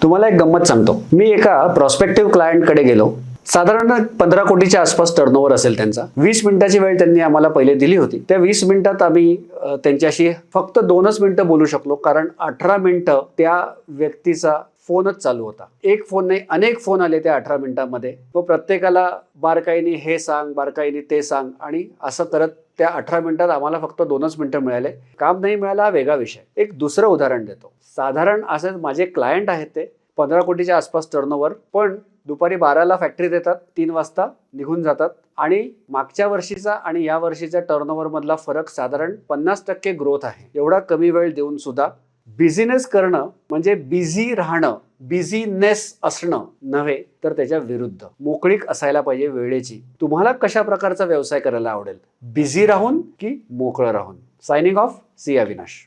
तुम्हाला एक गंमत सांगतो. मी एका प्रॉस्पेक्टिव्ह क्लायंटकडे गेलो. साधारण 15 कोटीच्या आसपास टर्नओव्हर असेल त्यांचा. 20 मिनिटाची वेळ त्यांनी आम्हाला पहिले दिली होती. त्या 20 मिनिटात आम्ही त्यांच्याशी फक्त 2च मिनिटं बोलू शकलो, कारण 18 मिनिटं त्या व्यक्तीचा फोनच चालू होता. एक फोन नाही, अनेक फोन आले त्या 18 मिनिटांमध्ये. व प्रत्येकाला बारकाईने हे सांग, बारकाईने ते सांग, आणि असं करत त्या 18 मिनिटात आम्हाला फक्त 2च मिनिटं मिळाले. काम नाही मिळाला हा वेगळा विषय. एक दुसरं उदाहरण देतो. साधारण असं माझे क्लायंट आहेत, ते 15 कोटीच्या आसपास टर्नओव्हर, पण दुपारी 12ला फॅक्टरीत येतात, 3 वाजता निघून जातात. आणि मागच्या वर्षीचा आणि या वर्षीच्या टर्नओव्हर मधला फरक साधारण 50% ग्रोथ आहे. एवढा कमी वेळ देऊन सुद्धा बिझनेस करणं म्हणजे बिझी राहणं, बिझीनेस असणं नव्हे, तर त्याच्या विरुद्ध मोकळीक असायला पाहिजे वेळेची. तुम्हाला कशा प्रकारचा व्यवसाय करायला आवडेल, बिझी राहून की मोकळं राहून? Signing off, see Avinash.